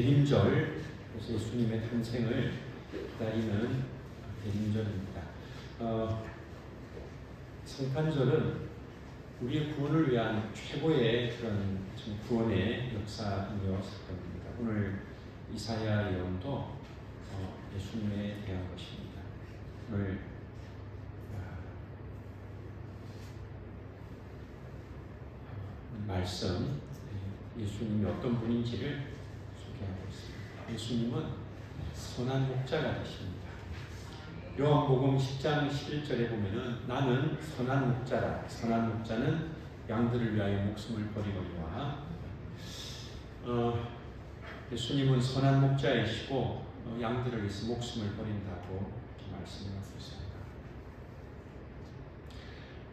대림절, 그래서 예수님의 탄생을 기다리는 대림절입니다. 성탄절은 우리의 구원을 위한 최고의 그런 구원의 역사이며 사건입니다. 오늘 이사야 예언도 예수님에 대한 것입니다. 오늘 말씀, 예수님이 어떤 분인지를 소개하고 있습니다. 예수님은 선한 목자가 되십니다. 요한복음 10장 11절에 보면은 나는 선한 목자라. 선한 목자는 양들을 위하여 목숨을 버리거니와. 예수님은 선한 목자이시고 양들을 위해서 목숨을 버린다고 이렇게 말씀하고 있습니다.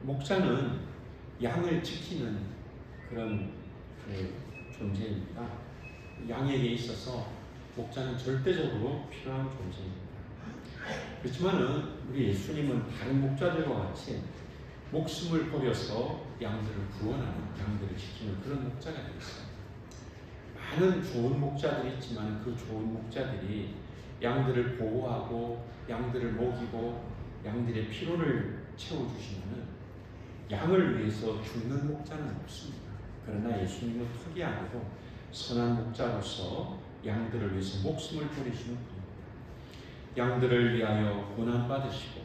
목자는 양을 지키는 그런 존재입니다. 양에게 있어서 목자는 절대적으로 필요한 존재입니다. 그렇지만은 우리 예수님은 다른 목자들과 같이 목숨을 버려서 양들을 구원하는, 양들을 지키는 그런 목자가 되었어요. 많은 좋은 목자들이 있지만 그 좋은 목자들이 양들을 보호하고 양들을 먹이고 양들의 피로를 채워주시면은 양을 위해서 죽는 목자는 없습니다. 그러나 예수님은 특이하게도 선한 목자로서 양들을 위해서 목숨을 버리시는 분입니다. 양들을 위하여 고난받으시고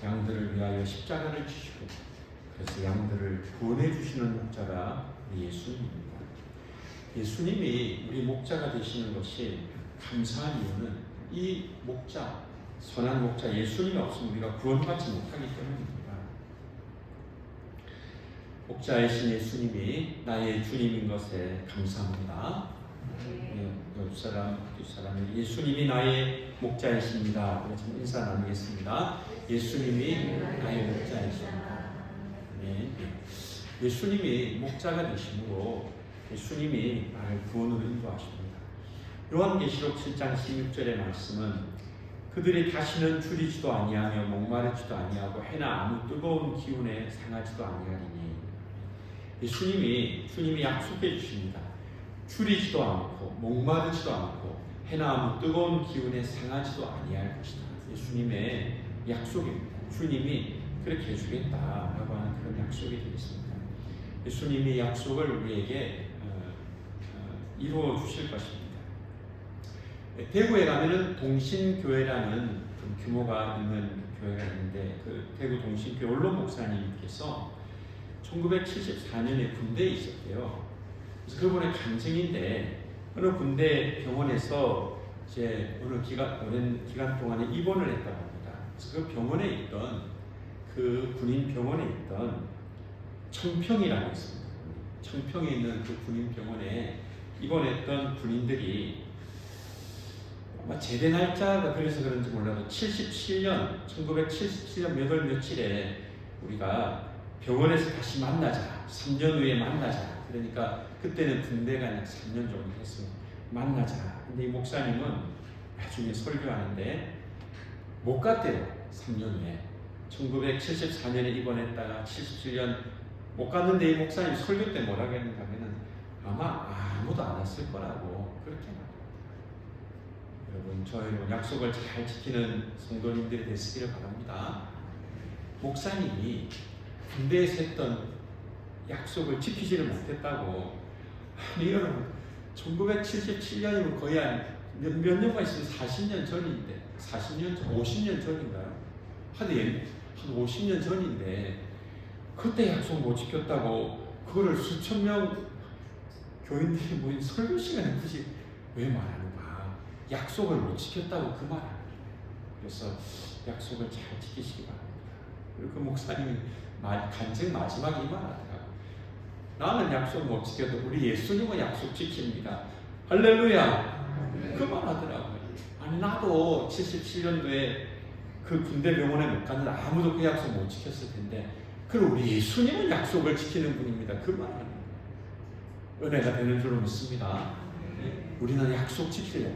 양들을 위하여 십자가를 지시고 그래서 양들을 구원해 주시는 목자가 우리 예수님입니다. 예수님이 우리 목자가 되시는 것이 감사한 이유는 이 목자, 선한 목자 예수님이 없으면 우리가 구원받지 못하기 때문입니다. 목자이신 예수님이 나의 주님인 것에 감사합니다. 옆 사람, 뒷사람이 예수님이 나의 목자이십니다. 지금 인사 나누겠습니다. 예수님이 나의 목자이십니다. 네. 예수님이 목자가 되심으로 예수님이 나를 구원으로 인도하십니다. 요한계시록 7장 16절의 말씀은 그들이 다시는 줄이지도 아니하며 목마르지도 아니하고 해나 아무 뜨거운 기운에 상하지도 아니하리니 주님이 약속해 주십니다. 줄이지도 않고 목마르지도 않고 해나 아무 뜨거운 기운에 상하지도 아니할 것이다. 예수님의 약속입니다. 주님이 그렇게 해주겠다라고 하는 그런 약속이 되겠습니다. 예수님이 약속을 우리에게 이루어 주실 것입니다. 대구에 가면은 동신교회라는 규모가 있는 교회가 있는데 그 대구 동신교회 원로 목사님께서 1974년에 군대에 있었대요. 그래서 그분의 간증인데 어느 군대 병원에서 이제 오랜 기간 동안에 입원을 했다고 합니다. 그래서 그 병원에 있던 그 군인 병원에 있던 청평이라고 있습니다. 청평에 있는 그 군인 병원에 입원했던 군인들이 아마 제대 날짜가 그래서 그런지 몰라도 1977년 몇 월 며칠에 우리가 병원에서 다시 만나자. 3년 후에 만나자. 그러니까 그때는 군대가 약 3년 정도 했습니다. 만나자. 근데 이 목사님은 나중에 설교하는데 못 갔대요. 3년 후에. 1974년에 입원했다가 77년 못 갔는데 이 목사님 설교 때 뭐라고 했는가 하면은 아마 아무도 안 왔을 거라고 그렇게 말합니다. 여러분 저희는 약속을 잘 지키는 성도님들이 되시기를 바랍니다. 목사님이 군대에서 했던 약속을 지키지를 못했다고. 아니 여러분 1977년이면 거의 몇 년만 있으면 40년 전인데 40년 전, 50년 전인가요? 한 50년 전인데 그때 약속 못 지켰다고 그거를 수천 명 교인들이 모인 설교 시간에 굳이 왜 말하는가? 약속을 못 지켰다고 그 말을 합니다. 그래서 약속을 잘 지키시기 바랍니다. 그리고 그 목사님이 간증 마지막에 이 말 하더라고요. 나는 약속 못 지켜도 우리 예수님은 약속 지킵니다. 할렐루야! 그 말 하더라고요. 아니 나도 77년도에 그 군대 병원에 못 갔는데 아무도 그 약속 못 지켰을 텐데 그럼 우리 예수님은 약속을 지키는 분입니다. 그 말 하는 거예요. 은혜가 되는 줄로 믿습니다. 우리는 약속 지키려고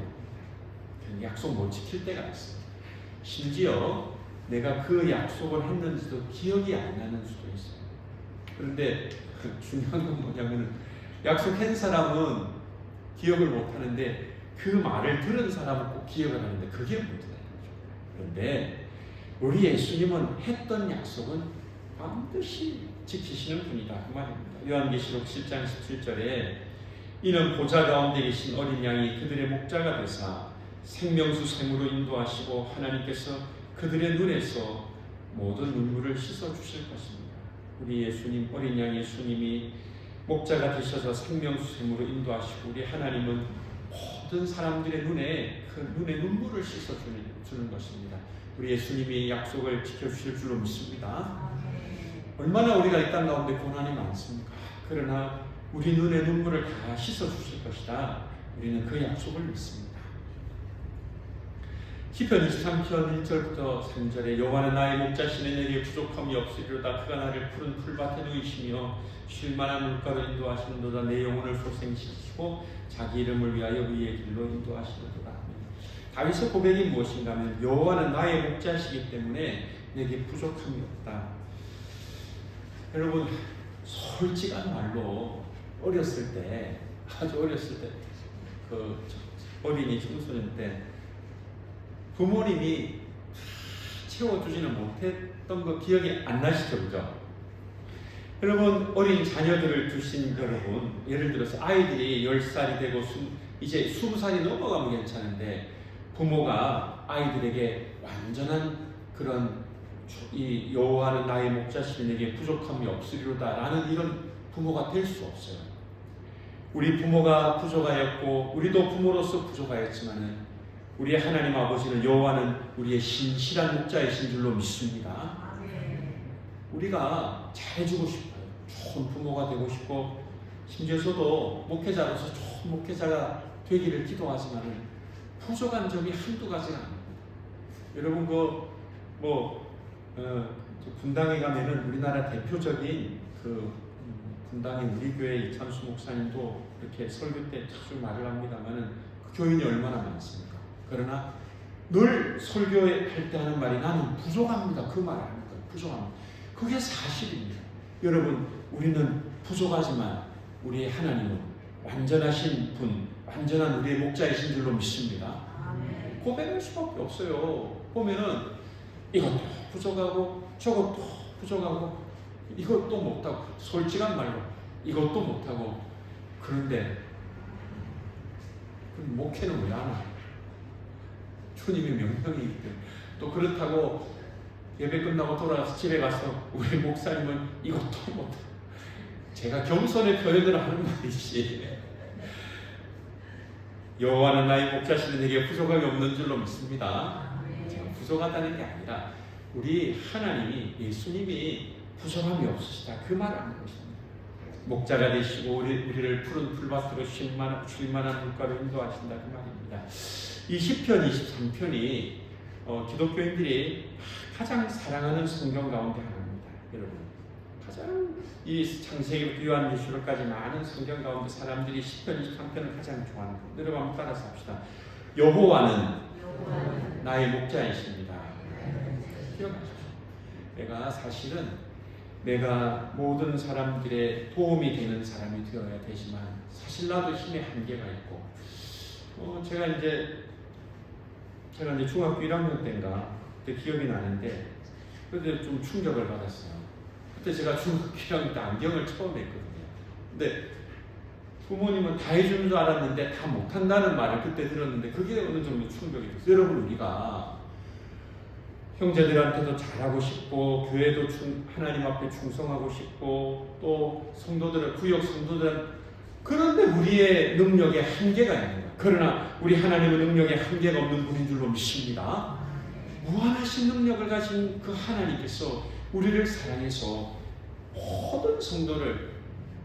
약속 못 지킬 때가 있어요. 심지어 내가 그 약속을 했는지도 기억이 안 나는 수도 있어요. 그런데 중요한 건 뭐냐면 약속한 사람은 기억을 못 하는데 그 말을 들은 사람은 꼭 기억을 하는데 그게 문제다. 그런데 우리 예수님은 했던 약속은 반드시 지키시는 분이다 그 말입니다. 요한계시록 7장 17절에 이는 보좌 가운데 계신 어린 양이 그들의 목자가 되사 생명수 샘으로 인도하시고 하나님께서 그들의 눈에서 모든 눈물을 씻어주실 것입니다. 우리 예수님, 어린 양 예수님이 목자가 되셔서 생명수 샘으로 인도하시고 우리 하나님은 모든 사람들의 눈에 그 눈의 눈물을 씻어주는 것입니다. 우리 예수님이 약속을 지켜주실 줄로 믿습니다. 얼마나 우리가 이 땅 가운데 고난이 많습니까? 그러나 우리 눈의 눈물을 다 씻어주실 것이다. 우리는 그 약속을 믿습니다. 시편 23편 1절부터 3절에 여호와는 나의 목자시니 내게 부족함이 없으리로다. 그가 나를 푸른 풀밭에 누이시며 쉴만한 물가로 인도하시는도다. 내 영혼을 소생시키시고 자기 이름을 위하여 의의 길로 인도하시는도다. 다윗의 고백이 무엇인가 하면 여호와는 나의 목자시기 때문에 내게 부족함이 없다. 여러분 솔직한 말로 어렸을 때 아주 어렸을 때 그 어린이 청소년 때 부모님이 채워주지는 못했던 거 기억이 안 나시죠? 그죠? 여러분 어린 자녀들을 두신 여러분 예를 들어서 아이들이 10살이 되고 이제 20살이 넘어가면 괜찮은데 부모가 아이들에게 완전한 그런 이 여호와는 나의 목자시니 내게 부족함이 없으리로다 라는 이런 부모가 될 수 없어요. 우리 부모가 부족하였고 우리도 부모로서 부족하였지만은 우리 하나님 아버지는 여호와는 우리의 신실한 목자이신 줄로 믿습니다. 우리가 잘해주고 싶어요. 좋은 부모가 되고 싶고 심지어 저도 목회자로서 좋은 목회자가 되기를 기도하지만은 부족한 점이 한두 가지가 아닙니다. 여러분 분당에 가면은 우리나라 대표적인 분당의 우리 교회 이찬수 목사님도 이렇게 설교 때 자주 말을 합니다만은 그 교인이 얼마나 많습니까? 그러나 늘 설교할 때 하는 말이 나는 부족합니다. 그 말을 합니다. 부족합니다. 그게 사실입니다. 여러분 우리는 부족하지만 우리 하나님은 완전하신 분, 완전한 우리의 목자이신 줄로 믿습니다. 고백할 수밖에 없어요. 보면은 이것도 부족하고 저것도 부족하고 이것도 못하고 솔직한 말로 이것도 못하고 그런데 그럼 목회는 왜 안 하나? 주님의 명령이기 때문에 또 그렇다고 예배 끝나고 돌아가서 집에 가서 우리 목사님은 이것도 못하고 제가 겸손의 표현을 하는 말이지 여호와는 나의 목자시니 내게 부족함이 없는 줄로 믿습니다. 제가 부족하다는 게 아니라 우리 하나님이 예수님이 부족함이 없으시다 그 말을 하는 것입니다. 목자가 되시고 우리를 푸른 풀밭으로 쉴 만한 물가로 인도하신다 그 말입니다. 이 시편 23편이 기독교인들이 가장 사랑하는 성경 가운데 하나입니다. 여러분 가장 이 창세기부터 요한계시록까지 많은 성경 가운데 사람들이 시편 23편을 가장 좋아하는 것. 여러분 한번 따라서 합시다. 여호와는 나의 목자이십니다. 기억하십시오. 내가 사실은 내가 모든 사람들의 도움이 되는 사람이 되어야 되지만 사실 나도 힘의 한계가 있고 제가 이제 중학교 1학년 때인가 그때 기억이 나는데 그때 좀 충격을 받았어요. 그때 제가 중학교 1학년 때 안경을 처음 했거든요. 근데 부모님은 다 해주는 줄 알았는데 다 못한다는 말을 그때 들었는데 그게 어느 정도 충격이 됐어요. 여러분 우리가 형제들한테도 잘하고 싶고 교회도 하나님 앞에 충성하고 싶고 또 성도들은 구역 성도들은 그런데 우리의 능력에 한계가 있는 거예요. 그러나 우리 하나님은 능력에 한계가 없는 분인 줄로 믿습니다. 무한하신 능력을 가진 그 하나님께서 우리를 사랑해서 모든 성도를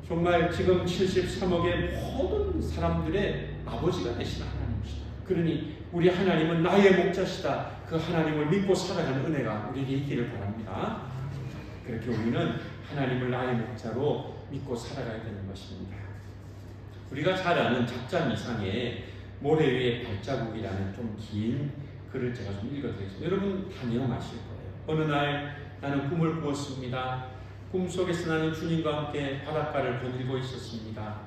정말 지금 73억의 모든 사람들의 아버지가 되신 하나님이시다. 그러니 우리 하나님은 나의 목자시다. 그 하나님을 믿고 살아가는 은혜가 우리에게 있기를 바랍니다. 그렇게 우리는 하나님을 나의 목자로 믿고 살아가야 되는 것입니다. 우리가 잘 아는 작전 이상의 모래 위의 발자국이라는 좀 긴 글을 제가 좀 읽어드리겠습니다. 여러분 다 내용 아실 거예요. 어느 날 나는 꿈을 꾸었습니다. 꿈속에서 나는 주님과 함께 바닷가를 거닐고 있었습니다.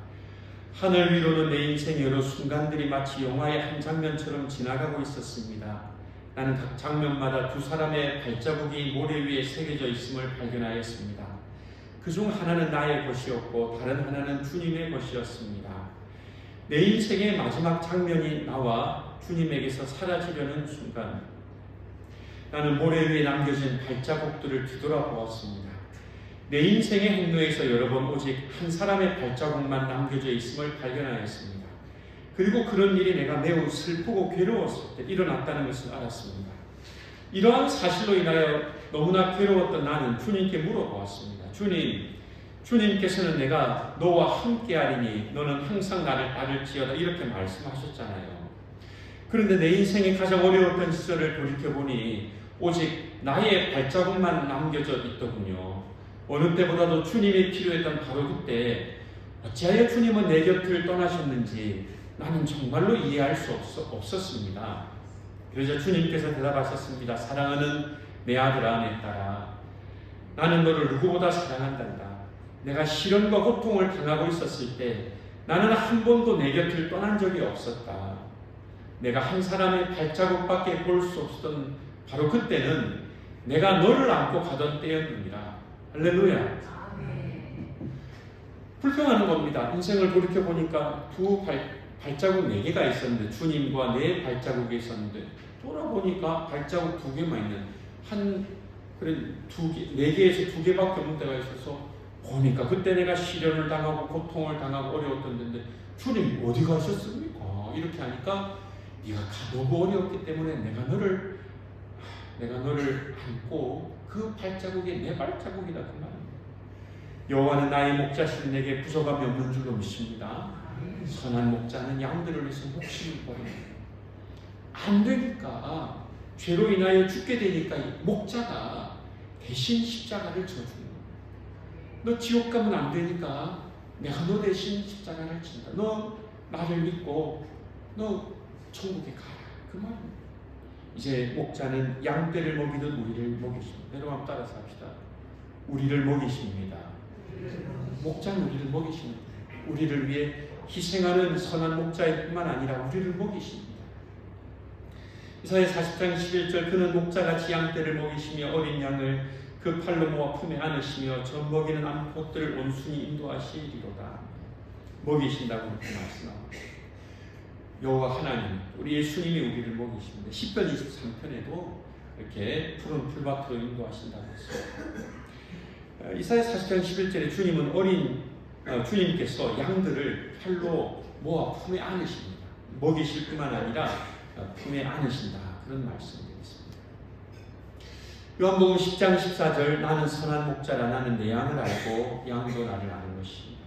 하늘 위로는 내 인생 여러 순간들이 마치 영화의 한 장면처럼 지나가고 있었습니다. 나는 각 장면마다 두 사람의 발자국이 모래 위에 새겨져 있음을 발견하였습니다. 그중 하나는 나의 것이었고 다른 하나는 주님의 것이었습니다. 내 인생의 마지막 장면이 나와 주님에게서 사라지려는 순간, 나는 모래 위에 남겨진 발자국들을 뒤돌아보았습니다. 내 인생의 행로에서 여러 번 오직 한 사람의 발자국만 남겨져 있음을 발견하였습니다. 그리고 그런 일이 내가 매우 슬프고 괴로웠을 때 일어났다는 것을 알았습니다. 이러한 사실로 인하여 너무나 괴로웠던 나는 주님께 물어보았습니다. 주님께서는 내가 너와 함께하리니 너는 항상 나를 따를지어다 이렇게 말씀하셨잖아요. 그런데 내 인생의 가장 어려웠던 시절을 돌이켜보니 오직 나의 발자국만 남겨져 있더군요. 어느 때보다도 주님이 필요했던 바로 그때 어찌하여 주님은 내 곁을 떠나셨는지 나는 정말로 이해할 수 없었습니다. 그러자 주님께서 대답하셨습니다. 사랑하는 내 아들아, 내 딸아, 나는 너를 누구보다 사랑한단다. 내가 시련과 고통을 당하고 있었을 때 나는 한 번도 내 곁을 떠난 적이 없었다. 내가 한 사람의 발자국밖에 볼 수 없었던 바로 그때는 내가 너를 안고 가던 때였느니라. 할렐루야. 불평하는 겁니다. 인생을 돌이켜보니까 두 발자국 4개가 있었는데, 주님과 내 발자국이 있었는데, 돌아보니까 발자국 2개만 있는, 그런 4개에서 2개밖에 없는 때가 있어서, 보니까 그때 내가 시련을 당하고 고통을 당하고 어려웠던 데인데, 주님 어디 가셨습니까? 이렇게 하니까, 네가 너무 어려웠기 때문에 내가 너를 안고 그 발자국이 내 발자국이다, 그 말입니다. 여호와는 나의 목자시니 내게 부족함이 없는 줄로 믿습니다. 선한 목자는 양들을 위해서 목숨을 버립니다. 안 되니까, 죄로 인하여 죽게 되니까 목자가 대신 십자가를 져주는 거예요. 너 지옥 가면 안 되니까 내가 너 대신 십자가를 진다. 너 나를 믿고 너 천국에 가라, 그 말입니다. 이제 목자는 양떼를 먹이듯 우리를 먹이십니다. 여러분 따라서 합시다. 우리를 먹이십니다. 목자는 우리를 먹이십니다. 우리를 위해 희생하는 선한 목자일 뿐만 아니라 우리를 먹이십니다. 이사야 40장 11절, 그는 목자같이 양떼를 먹이시며 어린 양을 그 팔로 모아 품에 안으시며 젖 먹이는 암컷들을 온순히 인도하시리로다. 먹이신다고 그렇게 말씀합니다. 여호와 하나님, 우리 예수님이 우리를 먹이십니다. 시편 23편에도 이렇게 푸른 풀밭으로 인도하신다고 했어요. 이사야 40장 11절에 주님께서 양들을 팔로 모아 품에 안으십니다. 먹이실 뿐만 아니라 품에 안으신다, 그런 말씀드리겠습니다. 요한복음 10장 14절, 나는 선한 목자라. 나는 내 양을 알고 양도 나를 아는 것입니다.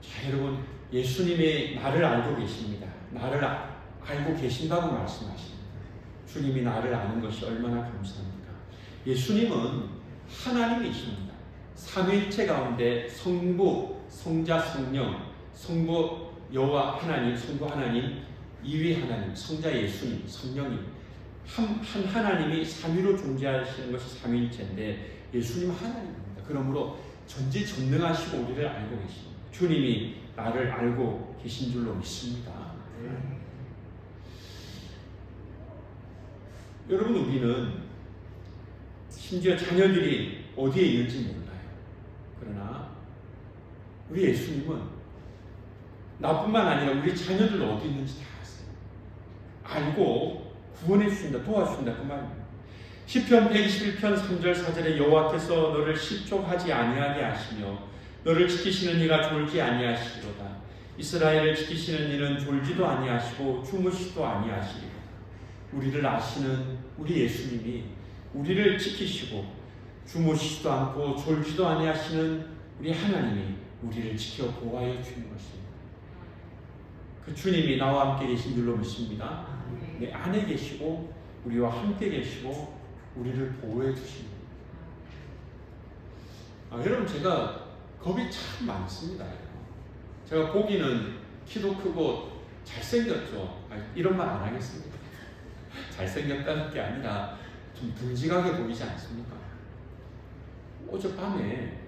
자, 여러분, 예수님이 나를 알고 계십니다. 나를 알고 계신다고 말씀하십니다. 주님이 나를 아는 것이 얼마나 감사합니까? 예수님은 하나님이십니다. 삼위일체 가운데 성부, 성자, 성령, 성부 여호와 하나님, 성부 하나님, 이위 하나님, 성자 예수님, 성령님, 한 하나님이 삼위로 존재하시는 것이 삼위일체인데 예수님은 하나님입니다. 그러므로 전지전능하시고 우리를 알고 계십니다. 주님이 나를 알고 계신 줄로 믿습니다. 여러분, 우리는 심지어 자녀들이 어디에 있는지 몰라요. 그러나 우리 예수님은 나뿐만 아니라 우리 자녀들 어디 있는지 다 아세요. 알고 구원해 주신다, 도와주신다, 그 말입니다. 시편 121편 3절 4절에 여호와께서 너를 실족하지 아니하게 하시며 너를 지키시는 이가 졸지 아니하시리로다. 이스라엘을 지키시는 이는 졸지도 아니하시고 주무시도 아니하시리로다. 우리를 아시는 우리 예수님이 우리를 지키시고 주무시지도 않고 졸지도 아니하시는 우리 하나님이 우리를 지켜 보호하여 주는 것입니다. 그 주님이 나와 함께 계신 줄로 믿습니다. 내 안에 계시고 우리와 함께 계시고 우리를 보호해 주십니다. 여러분, 제가 겁이 참 많습니다. 제가 보기는 키도 크고 잘생겼죠. 이런 말 안 하겠습니다. 잘생겼다는 게 아니라 좀 듬직하게 보이지 않습니까? 어젯밤에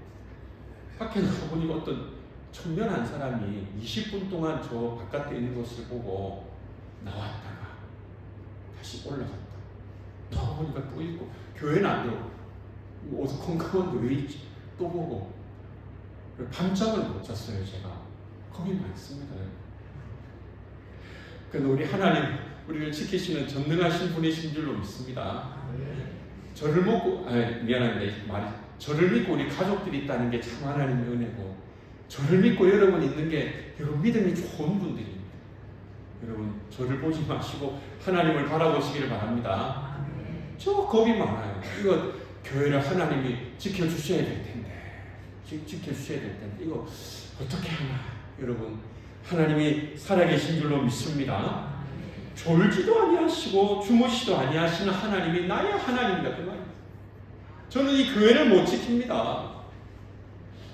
밖에 나가보니 어떤 청년 한 사람이 20분 동안 저 바깥에 있는 것을 보고 나왔다가 다시 올라갔다. 나오니까 또 있고, 교회는 안 들어오고, 어두컴컴한데 왜 있지? 또 보고. 밤잠을 못 잤어요, 제가. 겁이 많습니다. 그래서 우리 하나님, 우리를 지키시는 전능하신 분이신 줄로 믿습니다. 저를 믿고, 미안한데 말이, 저를 믿고 우리 가족들이 있다는 게 참 하나님의 은혜고, 저를 믿고 여러분 있는 게 여러분 믿음이 좋은 분들입니다. 여러분 저를 보지 마시고 하나님을 바라보시기를 바랍니다. 저 겁이 많아요. 이거 교회를 하나님이 지켜주셔야 될 텐데, 지켜주셔야 될 텐데 이거 어떻게 하나. 여러분 하나님이 살아계신 줄로 믿습니다. 졸지도 아니하시고 주무시도 아니하시는 하나님이 나의 하나님이다, 그 말이에요. 저는 이 교회를 못 지킵니다.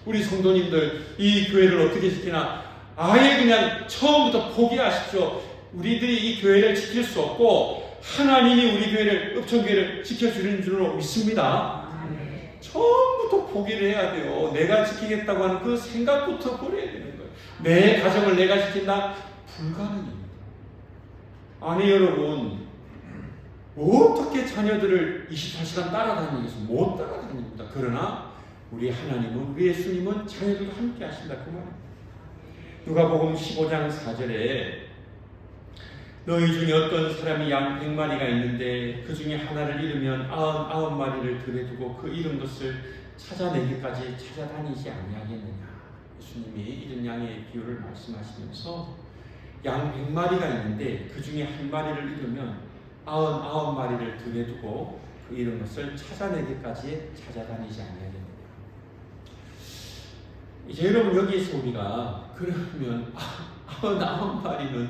우리 성도님들 이 교회를 어떻게 지키나? 아예 그냥 처음부터 포기하십시오. 우리들이 이 교회를 지킬 수 없고 하나님이 우리 교회를, 읍천교회를 지켜주는 줄로 믿습니다. 처음부터 포기를 해야 돼요. 내가 지키겠다고 하는 그 생각부터 버려야 되는 거예요. 내 가정을 내가 지킨다? 불가능입니다. 아니 여러분, 어떻게 자녀들을 24시간 따라다니면서 못 따라다닙니다. 그러나 우리 하나님은, 우리 예수님은 자녀들과 함께 하신다, 그 말입니다. 누가복음 15장 4절에 너희 중에 어떤 사람이 양 100마리가 있는데 그 중에 하나를 잃으면 99마리를 들여 두고 그 잃은 것을 찾아내기까지 찾아다니지 아니하겠느냐. 예수님이 잃은 양의 비유를 말씀하시면서 양 100마리가 있는데 그 중에 한 마리를 잃으면 99마리를 들여 두고 그 잃은 것을 찾아내기까지 찾아다니지 아니하겠느냐. 이제 여러분 여기에서 우리가 그러면 99마리는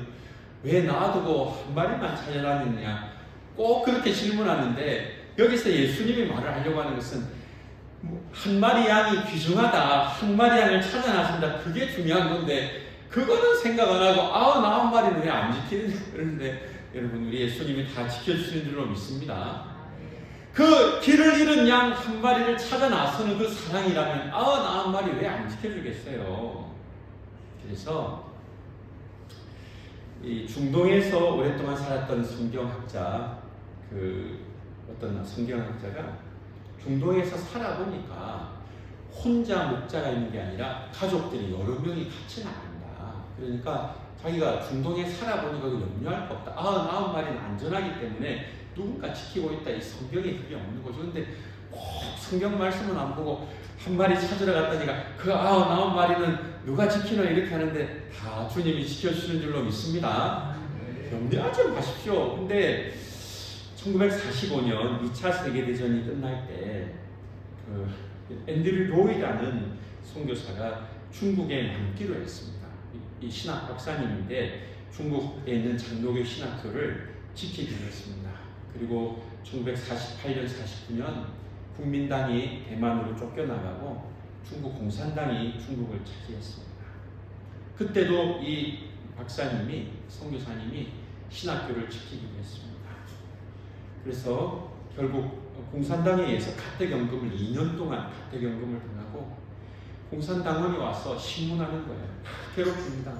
왜 놔두고 한 마리만 찾아다녔느냐, 꼭 그렇게 질문하는데, 여기서 예수님이 말을 하려고 하는 것은 한 마리 양이 귀중하다, 한 마리 양을 찾아 나선다, 그게 중요한 건데 그거는 생각 안 하고 99마리는 왜 안 지키느냐. 그런데 여러분 우리 예수님이 다 지켜주시는 줄로 믿습니다. 그 길을 잃은 양 한 마리를 찾아 나서는 그 사랑이라면 99마리 왜 안 지켜주겠어요. 그래서 이 중동에서 오랫동안 살았던 성경학자, 어떤 성경학자가 중동에서 살아보니까 혼자 목자가 있는 게 아니라 가족들이 여러 명이 같이 나간다. 그러니까 자기가 중동에 살아보니까 염려할 거 없다. 99마리는 안전하기 때문에 누군가 지키고 있다. 이 성경에 그게 없는 거죠. 근데 꼭 성경 말씀은 안 보고 한 마리 찾으러 갔다니까 그 99마리는 누가 지키나 이렇게 하는데 다 주님이 지켜주시는 줄로 믿습니다. 염려하지 마십시오. 근데 1945년 2차 세계대전이 끝날 때 앤드류 로이라는 선교사가 중국에 남기로 했습니다. 이 신학 박사님인데 중국에 있는 장로교 신학교를 지키기로 했습니다. 그리고 1948년, 49년 국민당이 대만으로 쫓겨나가고 중국 공산당이 중국을 차지했습니다. 그때도 이 박사님이, 선교사님이 신학교를 지키기로 했습니다. 그래서 결국 공산당에 의해서 가택연금을 2년 동안 가택연금을 당하고 공산당원이 와서 신문하는 거예요. 괴롭힙니다.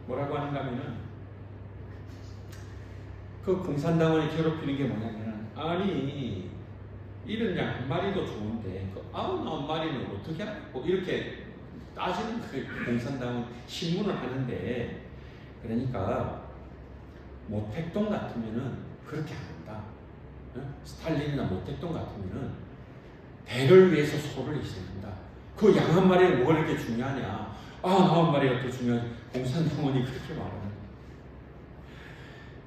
뭐라고 하는가 하면은 그 공산당원이 괴롭히는 게 뭐냐면, 아니 이런 양 한 마리도 좋은데 그 99마리는 어떻게 하고 이렇게 따지는 그 공산당은 신문을 하는데, 그러니까 모택동 같으면은 그렇게 안 한다. 스탈린이나 모택동 같으면은 대를 위해서 소를 희생한다. 그 양 한 마리가 뭐가 이렇게 중요하냐? 99마리가 더 중요하지. 공산당원이 그렇게 말하는 거예요.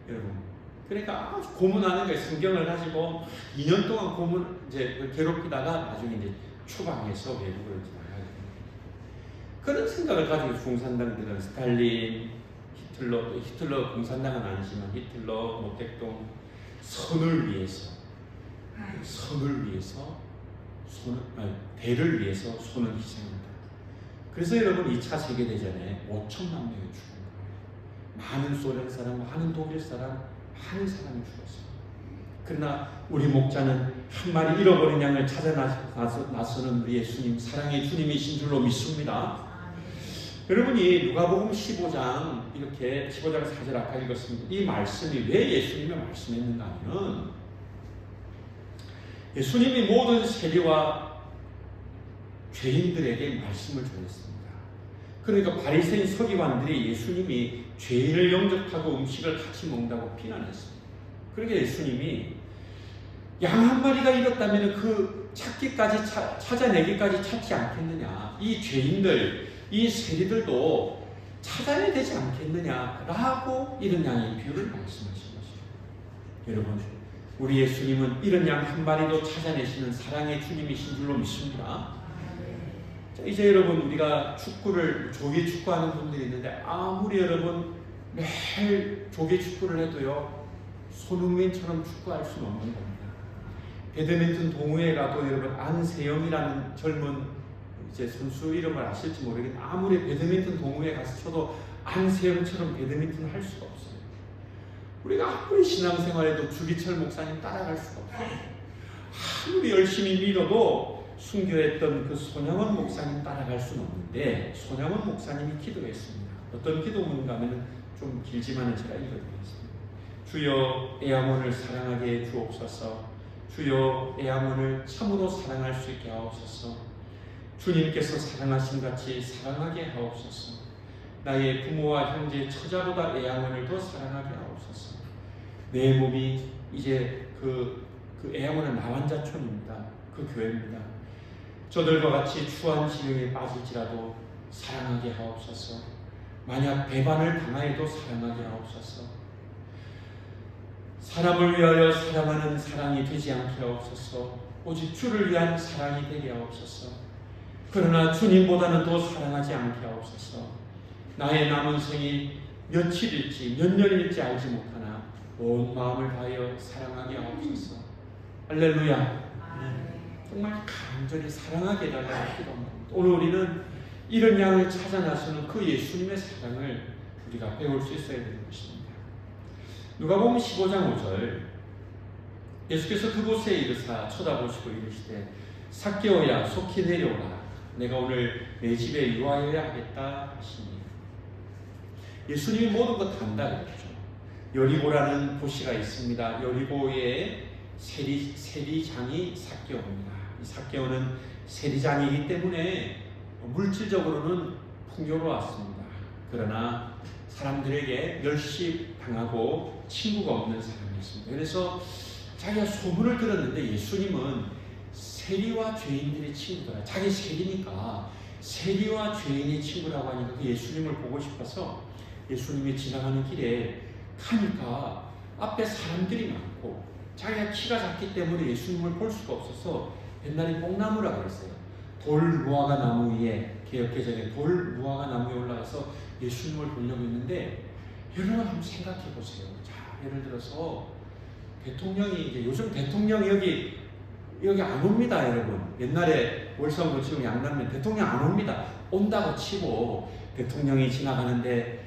여러분, 그러니까 아주 고문하는 거예요. 성경을 가지고 2년 동안 이제 괴롭히다가 나중에 이제 추방해서 외국으로 나가게 됩니다. 그런 생각을 가지고 공산당들은 스탈린, 히틀러 공산당은 아니지만 히틀러, 모택동 선을 위해서 대를 위해서 손을 희생한다. 그래서 여러분 2차 세계대전에 5천만 명이 죽은 거예요. 많은 소련 사람, 많은 독일 사람, 많은 사람이 죽었어요. 그러나 우리 목자는 한 마리 잃어버린 양을 찾아 나서는 우리 예수님, 사랑의 주님이신 줄로 믿습니다. 여러분이 누가복음 15장 이렇게 15장 4절 아까 읽었습니다. 이 말씀이 왜 예수님의 말씀했는가 하면 예수님이 모든 세리와 죄인들에게 말씀을 전했습니다. 그러니까 바리새인 서기관들이 예수님이 죄인을 영접하고 음식을 같이 먹는다고 비난했습니다. 그러니까 예수님이 양 한 마리가 잃었다면 그 찾기까지 찾아내기까지 찾지 않겠느냐, 이 죄인들, 이 세리들도 찾아내야 되지 않겠느냐라고 이런 양의 비유를 말씀하신 것입니다. 여러분, 우리 예수님은 이런 양 한 마리도 찾아내시는 사랑의 주님이신 줄로 믿습니다. 자, 이제 여러분, 우리가 조기 축구하는 분들이 있는데 아무리 여러분 매일 조기 축구를 해도요, 손흥민처럼 축구할 수는 없는 겁니다. 배드민턴 동호회 가도 여러분 안세영이라는 젊은 이제 선수 이름을 아실지 모르겠는데 아무리 배드민턴 동호회 가서 쳐도 안세영처럼 배드민턴을 할 수가 없어요. 우리가 아무리 신앙생활해도 주기철 목사님 따라갈 수가 없어요. 아무리 열심히 믿어도 순교했던 그 손양원 목사님 따라갈 수는 없는데 손양원 목사님이 기도했습니다. 어떤 기도문가 하면 좀 길지만은 제가 읽어드리겠습니다. 주여 에아몬을 사랑하게 해 주옵소서. 주여 에아몬을 참으로 사랑할 수 있게 하옵소서. 주님께서 사랑하신 같이 사랑하게 하옵소서. 나의 부모와 형제 처자보다 에아몬을 더 사랑하게 하옵소서. 내 몸이 이제 그 에아몬은 나환자촌입니다. 그 교회입니다. 저들과 같이 추한 지경에 빠질지라도 사랑하게 하옵소서. 만약 배반을 당하여도 사랑하게 하옵소서. 사람을 위하여 사랑하는 사랑이 되지 않게 하옵소서. 오직 주를 위한 사랑이 되게 하옵소서. 그러나 주님보다는 더 사랑하지 않게 하옵소서. 나의 남은 생이 며칠일지 몇 년일지 알지 못하나 온 마음을 다하여 사랑하게 하옵소서. 할렐루야. 정말 간절히 사랑하게 해달라고 기도합니다. 오늘 우리는 이런 양을 찾아 나서는 그 예수님의 사랑을 우리가 배울 수 있어야 되는 것입니다. 누가복음 15장 5절, 예수께서 그곳에 이르사 쳐다보시고 이르시되 삭개오야 속히 내려오라. 내가 오늘 내 집에 유하여야 하겠다 하시니. 예수님이 모든 것 다 안다 그랬죠. 여리고라는 도시가 있습니다. 여리고의 세리장이 삭개오입니다. 이 삭개오는 세리장이기 때문에 물질적으로는 풍요로웠습니다. 그러나 사람들에게 멸시당하고 친구가 없는 사람이었습니다. 그래서 자기가 소문을 들었는데 예수님은 세리와 죄인들의 친구더라. 자기 세리니까 세리와 죄인의 친구라고 하니까 그 예수님을 보고 싶어서 예수님이 지나가는 길에 가니까 앞에 사람들이 많고 자기가 키가 작기 때문에 예수님을 볼 수가 없어서 옛날에 뽕나무라고 그랬어요. 돌 무화과 나무 위에, 개역개정에 돌 무화과 나무 위에 올라가서 예수님을 보려고 했는데, 여러분 한번 생각해 보세요. 자, 예를 들어서 대통령이 이제 요즘 대통령이 여기 안 옵니다, 여러분. 옛날에 월성구치동 양남면 대통령 안 옵니다. 온다고 치고 대통령이 지나가는데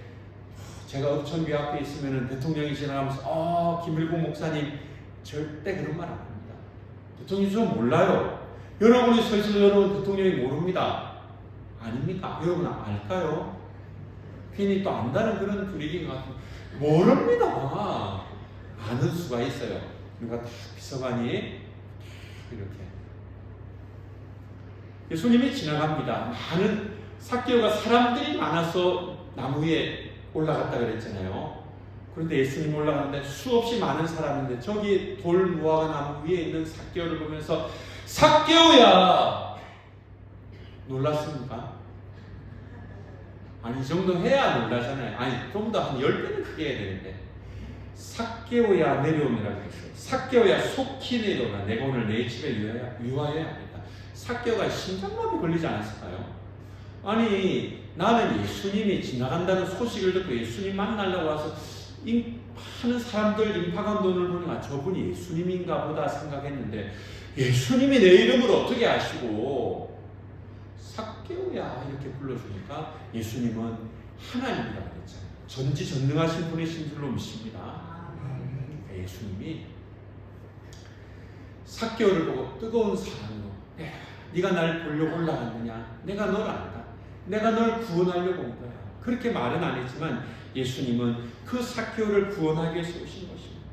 제가 읍천교 앞에 있으면은 대통령이 지나가면서 김일국 목사님 절대 그런 말 안 합니다. 대통령이 좀 몰라요. 여러분이 서 있어도 여러분 대통령이 모릅니다. 아닙니까? 여러분 알까요? 괜히 또 안다는 그런 분위기가 같은 모릅니다. 아는 수가 있어요. 누가 다 비서관이 이렇게 예수님이 지나갑니다. 많은 삭개오가 사람들이 많아서 나무 위에 올라갔다 그랬잖아요. 그런데 예수님 올라가는데 수없이 많은 사람인데 저기 돌 무화과 나무 위에 있는 삭개오를 보면서 삭개오야! 놀랐습니까? 아니, 이 정도 해야 놀라잖아요. 아니, 좀 더 한 10배는 크게 해야 되는데. 삭개오야 내려오느라고 했어요. 삭개오야 속히 내려오라. 내가 오늘 내 집에 유하여야 하겠다. 삭개오가 심장마비 걸리지 않았을까요? 아니, 나는 예수님이 지나간다는 소식을 듣고 예수님 만나려고 와서 하는 사람들 임파간 돈을 보니까 저분이 예수님인가 보다 생각했는데 예수님이 내 이름을 어떻게 아시고 삭개오야 이렇게 불러주니까 예수님은 하나님이라고 그랬잖아요. 전지전능하신 분이신 줄로 믿습니다. 예수님이 삭개오를 보고 뜨거운 사랑으로 네가 날 보려고 올라갔느냐? 내가 널 안다. 내가 널 구원하려고 온 거야. 그렇게 말은 안 했지만 예수님은 그 삭개오를 구원하기 위해서 오신 것입니다.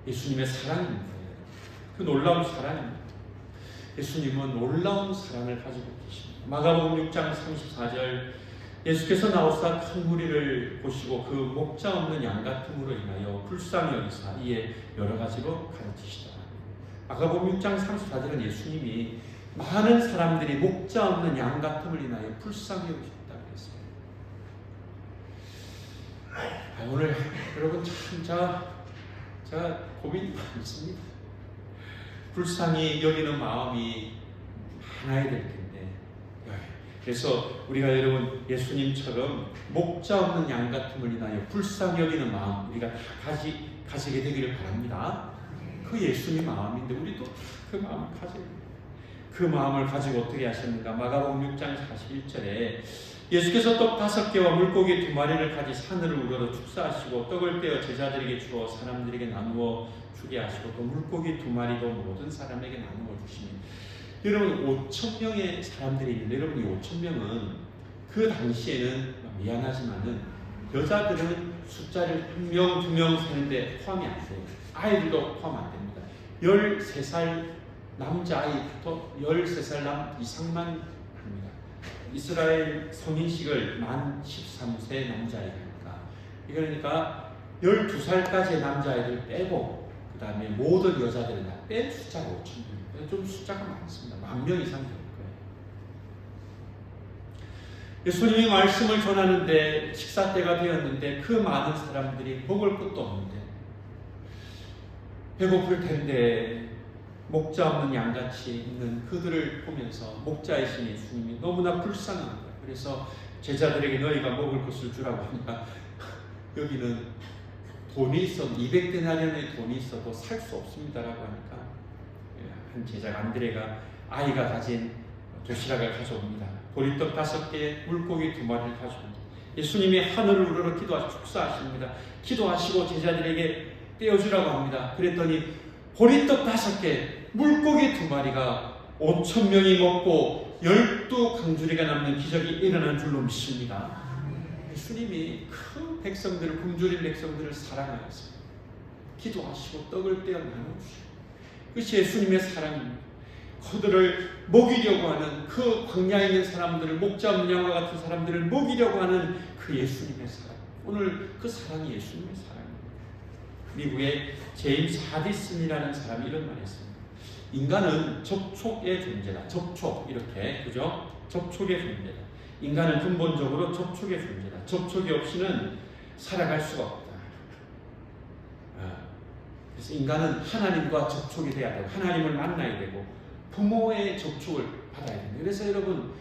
예수님의 사랑입니다. 그 놀라운 사랑입니다. 예수님은 놀라운 사랑을 가지고 계십니다. 마가복음 6장 34절 예수께서 나오사 큰 무리를 보시고 그 목자 없는 양 같음으로 인하여 불쌍히 여기사 이에 여러 가지로 가르치시더라. 마가복음 6장 34절은 예수님이 많은 사람들이 목자 없는 양 같음을 인하여 불쌍히 여기셨다고 했습니다. 오늘 여러분 참 제가 고민이 많습니다. 불쌍히 여기는 마음이 많아야 될 텐데, 그래서 우리가 여러분 예수님처럼 목자 없는 양 같음을 인하여 불쌍히 여기는 마음 우리가 가지게 되기를 바랍니다. 그 예수님 마음인데 우리도 그 마음을 가져야 됩니다. 그 마음을 가지고 어떻게 하셨는가? 마가복음 6장 41절에 예수께서 떡 5개와 물고기 2마리를 가지 산으로 우러러 축사하시고 떡을 떼어 제자들에게 주어 사람들에게 나누어 주게 하시고 또 물고기 2마리도 모든 사람에게 나누어 주시니, 여러분 5,000명의 사람들이 있는데, 여러분 이 5,000명은 그 당시에는 미안하지만은 여자들은 숫자를 1명, 2명 세는데 포함이 안 돼요. 아이들도 포함 안 됩니다. 13살 남자아이부터 13살 이상만 합니다. 이스라엘 성인식을 만 13세 남자아이니까, 그러니까 12살까지의 남자아이들 빼고 그 다음에 모든 여자들은 다 뺀 숫자가 5,000명. 좀 숫자가 많습니다. 10,000명 이상 될 거예요. 예수님이 말씀을 전하는데 식사 때가 되었는데 그 많은 사람들이 먹을 것도 없는데 배고플 텐데 목자 없는 양같이 있는 그들을 보면서 목자이신 예수님이 너무나 불쌍한 거예요. 그래서 제자들에게 너희가 먹을 것을 주라고 하니까 여기는 돈이 있어도 200데나리온의 돈이 있어도 살 수 없습니다라고 하니까 한 제자 안드레가 아이가 가진 도시락을 가져옵니다. 보리떡 5개, 물고기 2마리를 가져옵니다. 예수님이 하늘을 우러러 축사하십니다. 기도하시고 제자들에게 떼어주라고 합니다. 그랬더니 보리떡 5개, 물고기 2마리가 5,000명이 먹고 12강주리가 남는 기적이 일어난 줄로 믿습니다. 예수님이 큰 백성들을, 굶주린 백성들을 사랑하여서 기도하시고 떡을 떼어 나눠주시고, 그것이 예수님의 사랑입니다. 그들을 먹이려고 하는 그 광야에 있는 사람들을, 목자 없는 양과 같은 사람들을 먹이려고 하는 그 예수님의 사랑, 오늘 그 사랑이 예수님의 사랑입니다. 미국의 제임스 하디슨이라는 사람이 이런 말을 했습니다. 인간은 접촉의 존재다. 접촉, 이렇게, 그죠? 접촉의 존재다. 인간은 근본적으로 접촉의 존재다. 접촉이 없이는 살아갈 수가 없다. 그래서 인간은 하나님과 접촉이 돼야 되고, 하나님을 만나야 되고, 부모의 접촉을 받아야 됩니다. 그래서 여러분,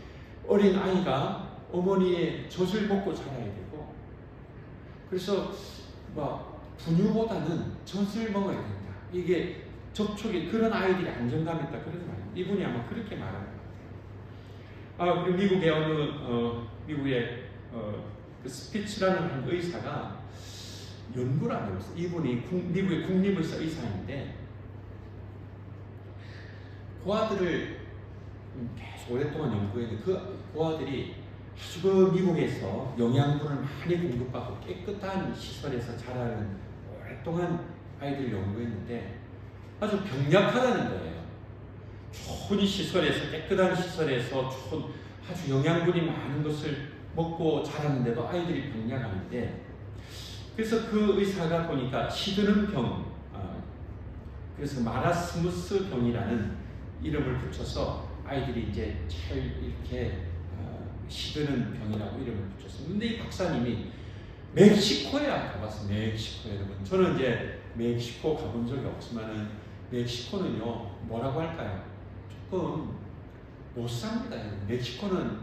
어린 아이가 어머니의 젖을 먹고 자라야 되고, 그래서 분유보다는 젖을 먹어야 된다. 이게 접촉이, 그런 아이들이 안정감 있다, 그런 말이에요. 이분이 아마 그렇게 말합니다. 그리고 미국의 그 스피츠라는 한 의사가 연구를 안 해봤어요. 이분이 미국의 국립의사 의사인데 고아들을 계속 오랫동안 연구했는데 그 고아들이 아주 그 미국에서 영양분을 많이 공급받고 깨끗한 시설에서 자라는 오랫동안 아이들을 연구했는데 아주 병약하다는 거예요. 좋은 시설에서, 깨끗한 시설에서 아주 영양분이 많은 것을 먹고 자랐는데도 아이들이 병약하는데, 그래서 그 의사가 보니까 시드는 병, 그래서 마라스무스 병이라는 이름을 붙여서 아이들이 이제 잘 이렇게 시드는 병이라고 이름을 붙였습니다. 근데 이 박사님이 멕시코에 가봤어요. 멕시코, 여러분. 저는 이제 멕시코 가본 적이 없지만은 멕시코는요, 뭐라고 할까요? 조금 못 삽니다. 멕시코는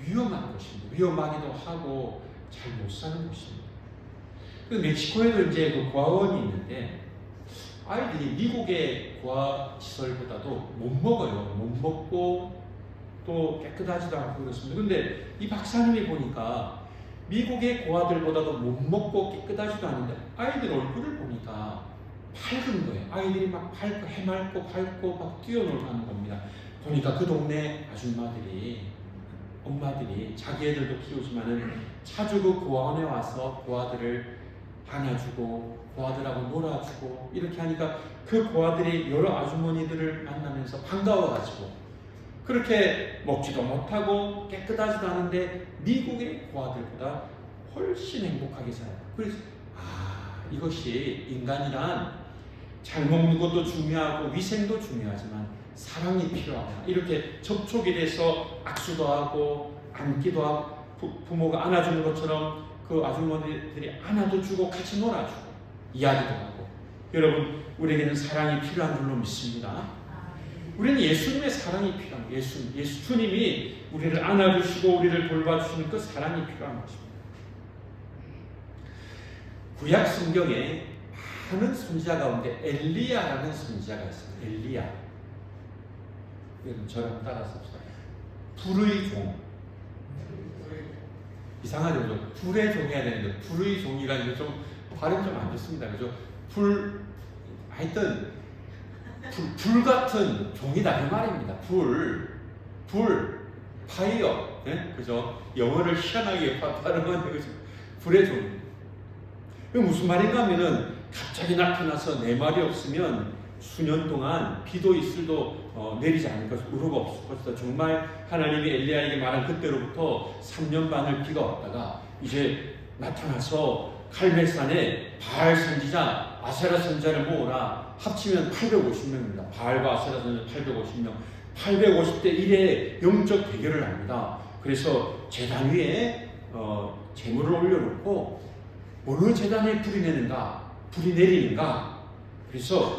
위험한 곳입니다. 위험하기도 하고 잘 못 사는 곳입니다. 그 멕시코에도 이제 그 고아원이 있는데 아이들이 미국의 고아시설보다도 못 먹어요. 못 먹고 또 깨끗하지도 않고 그렇습니다. 근데 이 박사님이 보니까 미국의 고아들보다도 못 먹고 깨끗하지도 않은데 아이들 얼굴을 보니까 밝은 거예요. 아이들이 막 밝고 해맑고 밝고 막 뛰어놀고 겁니다. 보니까 그 동네 아줌마들이, 엄마들이 자기 애들도 키우지만은 자주 그 고아원에 와서 고아들을 안아주고 고아들하고 놀아주고 이렇게 하니까 그 고아들이 여러 아주머니들을 만나면서 반가워가지고 그렇게 먹지도 못하고 깨끗하지도 않은데 미국의 고아들보다 훨씬 행복하게 살아요. 그래서 이것이 인간이란 잘 먹는 것도 중요하고 위생도 중요하지만 사랑이 필요하다. 이렇게 접촉이 돼서 악수도 하고 안기도 하고 부모가 안아주는 것처럼 그 아주머니들이 안아도 주고 같이 놀아주고 이야기도 하고. 여러분, 우리에게는 사랑이 필요한 줄로 믿습니다. 우리는 예수님의 사랑이 필요합니다. 주님이 우리를 안아주시고 우리를 돌봐주시는 그 사랑이 필요한 것입니다. 구약 성경에 많은 선지자 가운데 엘리야라는 선지자가 있습니다. 엘리야. 여러분 저랑 따라서 합시다. 불의 종. 이상하죠? 불의 종이 해야 되는데 불의 종이라는 게 좀 발음 좀 안 좋습니다. 그죠? 하여튼 불 같은 종이다 그 말입니다. 파이어. 네? 그죠? 영어를 희한하게 발음하는데 그죠? 불의 종. 이게 무슨 말인가 하면은 갑자기 나타나서 내 말이 없으면 수년 동안 비도 이슬도 내리지 않을 것이다. 우루가 없을 것이다. 정말 하나님이 엘리야에게 말한 그때로부터 3년 반을 비가 왔다가 이제 나타나서 갈멜산에 바알 선지자, 아세라 선지자를 모으라. 합치면 850명입니다. 바알과 아세라 선지자 850명. 850대 1의 영적 대결을 합니다. 그래서 제단 위에 제물을 올려놓고 어느 제단에 불이 내리는가. 그래서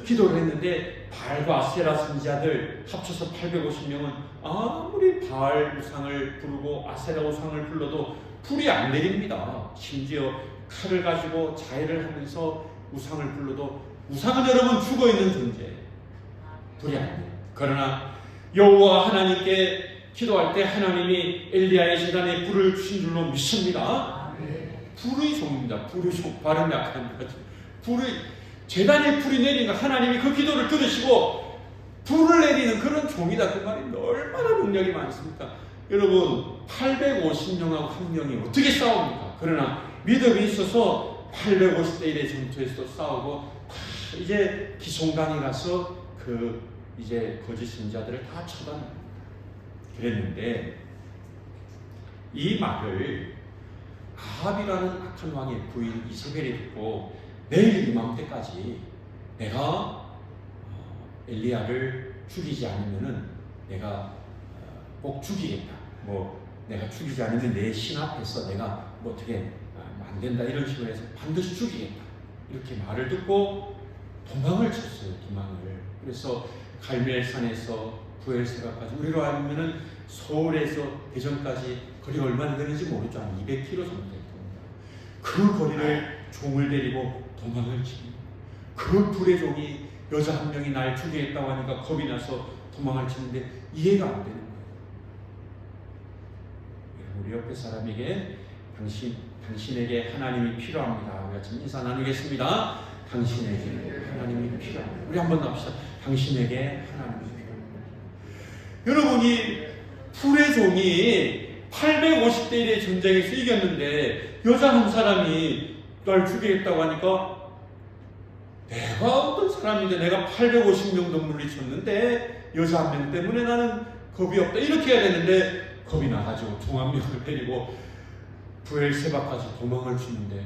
기도를 했는데 바알과 아세라 선지자들 합쳐서 850명은 아무리 바알 우상을 부르고 아세라 우상을 불러도 불이 안 내립니다. 심지어 칼을 가지고 자해를 하면서 우상을 불러도 우상은 여러분 죽어있는 존재. 불이 안 돼요. 그러나 여호와 하나님께 기도할 때 하나님이 엘리야의 제단에 불을 주신 줄로 믿습니다. 불의 종입니다. 불의 종. 발음 약합니다. 제단에 불이 내리니까 하나님이 그 기도를 들으시고 불을 내리는 그런 종이다. 그 말이 얼마나 능력이 많습니까? 여러분 850명하고 한 명이 어떻게 싸웁니까? 그러나 믿음이 있어서 850대 1의 전투에서도 싸우고 이제 기송강에 가서 이제 거짓 신자들을 다 처단합니다. 그랬는데 이 말을 아합이라는 악한 왕의 부인 이세벨이 듣고 내일 이맘때까지 내가 엘리야를 죽이지 않으면은 내가 꼭 죽이겠다. 내가 죽이지 않으면 내 신 앞에서 내가 어떻게 안 된다 이런 식으로 해서 반드시 죽이겠다. 이렇게 말을 듣고 도망을 쳤어요. 그래서 갈멜산에서 부엘세바까지 우리로 알면은 서울에서 대전까지 거리가 얼마나 되는지 모르죠. 한 200km 정도 될 겁니다. 그 거리를 종을 데리고 도망을 칩니다. 그 불의 종이 여자 한 명이 날 죽이겠다고 하니까 겁이 나서 도망을 치는데 이해가 안 되는 거예요. 우리 옆에 사람에게 당신에게 하나님이 필요합니다. 우리 같이 인사 나누겠습니다. 당신에게 하나님이 필요합니다. 우리 한번 합시다. 당신에게 하나님이 필요합니다. 여러분이 불의 종이 850대 1의 전쟁에서 이겼는데 여자 한 사람이 날 죽이겠다고 하니까 내가 어떤 사람인데 내가 850명도 물리쳤는데 여자 한 명 때문에 나는 겁이 없다 이렇게 해야 되는데 겁이 나가지고 종 한 명을 데리고 부엘세바까지 도망을 치는데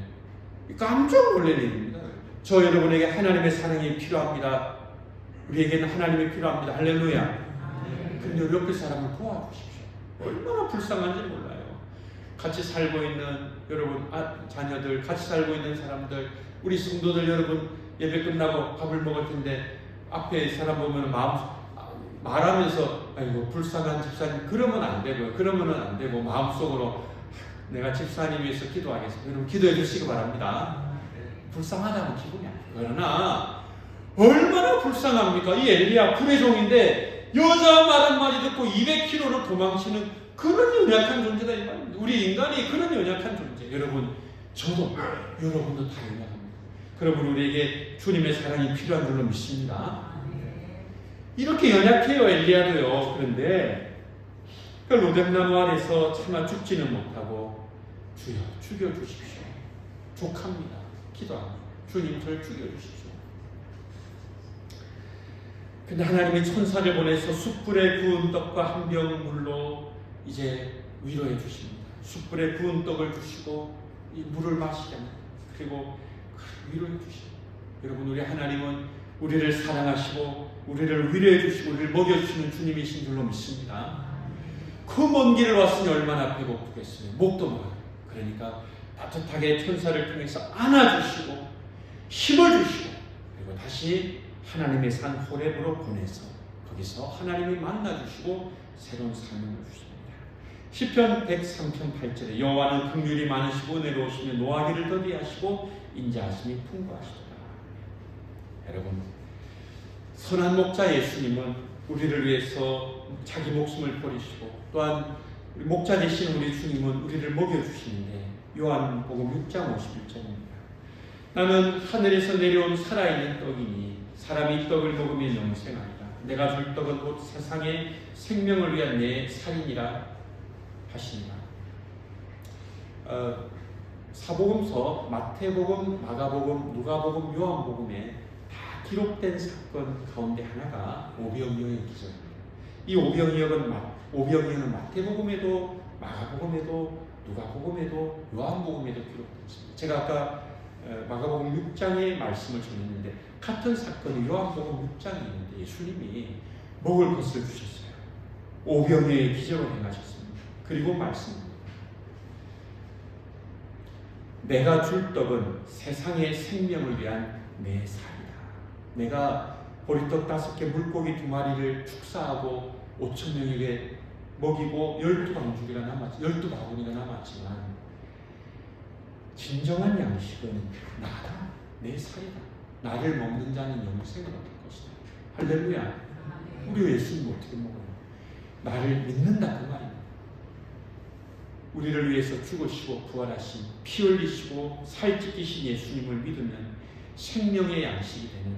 깜짝 놀랄 일입니다. 저 여러분에게 하나님의 사랑이 필요합니다. 우리에게는 하나님이 필요합니다. 할렐루야. 그런데 우리 옆에 사람을 도와주십시오. 얼마나 불쌍한지 몰라요. 같이 살고 있는 여러분 자녀들, 같이 살고 있는 사람들, 우리 성도들 여러분 예배 끝나고 밥을 먹을 텐데 앞에 사람 보면 말하면서 아이고 불쌍한 집사님 그러면 안 되고요. 그러면은 안 되고 마음속으로 내가 집사님 위해서 기도하겠습니다. 여러분 기도해 주시기 바랍니다. 불쌍하다는 기분이 아니에요. 그러나 얼마나 불쌍합니까? 이 엘리야 불의 종인데 여자 말 한마디 듣고 200km를 도망치는 그런 연약한 존재다 이 말입니다. 우리 인간이 그런 연약한 존재. 여러분 저도 여러분도 다 연약합니다. 그러므로 우리에게 주님의 사랑이 필요한 줄로 믿습니다. 이렇게 연약해요, 엘리야도요. 그런데 그 로뎀나무 아래서 차마 죽지는 못하고 주여 죽여주십시오. 족합니다. 기도합니다. 주님 저를 죽여주십시오. 근데 하나님이 천사를 보내서 숯불에 구운 떡과 한 병 물로 이제 위로해 주십니다. 숯불에 구운 떡을 주시고 이 물을 마시게 합니다. 그리고 위로해 주십니다. 여러분, 우리 하나님은 우리를 사랑하시고 우리를 위로해 주시고 우리를 먹여주시는 주님이신 줄로 믿습니다. 그 먼 길을 왔으니 얼마나 배고프겠어요. 목도 마르고. 그러니까 따뜻하게 천사를 통해서 안아주시고 힘을 주시고 그리고 다시 하나님의 산 호렙으로 보내서 거기서 하나님이 만나주시고 새로운 사명을 주십니다. 시편 103편 8절에 여호와는 긍휼이 많으시고 은혜로우시며 노하기를 더디하시고 인자하심이 풍부하시도다. 여러분, 선한 목자 예수님은 우리를 위해서 자기 목숨을 버리시고 또한 우리 목자 되신 우리 주님은 우리를 먹여주시는데 요한복음 6장 51절입니다. 나는 하늘에서 내려온 살아있는 떡이니 사람이 이 떡을 먹으면 영생하리라. 내가 줄 떡은 곧 세상의 생명을 위한 내 살이니라 하시니라. 사복음서 마태복음, 마가복음, 누가복음, 요한복음에 다 기록된 사건 가운데 하나가 오병이어의 기적입니다. 이 오병이어는 마태복음에도 마가복음에도 누가복음에도 요한복음에도 기록되었습니다. 제가 아까 마가복음 6장의 말씀을 전했는데 같은 사건이 요한복음 6장에 있는데 예수님이 먹을 것을 주셨어요. 오병이어의 기적을 행하셨습니다. 그리고 말씀입니다. 내가 줄 떡은 세상의 생명을 위한 내 살이다. 내가 보리떡 5개 물고기 2마리를 축사하고 5,000명에게 먹이고 12방주리가 남았지, 12바구니가 남았지만 진정한 양식은 나다. 내 살이다. 나를 먹는 자는 영생을 얻을 것이다. 할렐루야. 우리 예수님 어떻게 먹어요? 나를 믿는다 그 말입니다. 우리를 위해서 죽으시고 부활하신 피 흘리시고 살 찢기신 예수님을 믿으면 생명의 양식이 되는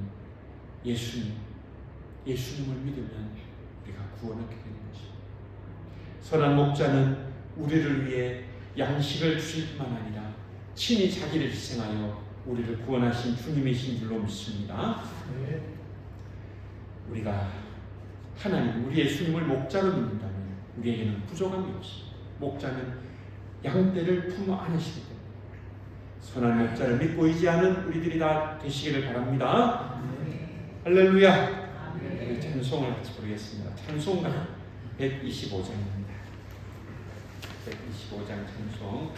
예수님을 믿으면 우리가 구원을 얻게 되는 것입니다. 선한 목자는 우리를 위해 양식을 주실 뿐만 아니라 친히 자기를 희생하여 우리를 구원하신 주님이신 줄로 믿습니다. 우리가 하나님, 우리 예수님을 목자로 믿는다면 우리에게는 부족함이 없습니다. 목자는 양떼를 품 안으시기 때문에 선한 목자를 믿고 의지하는 우리들이 다 되시기를 바랍니다. 할렐루야. 우리 찬송을 같이 부르겠습니다. 찬송가 125장입니다. 125장 찬송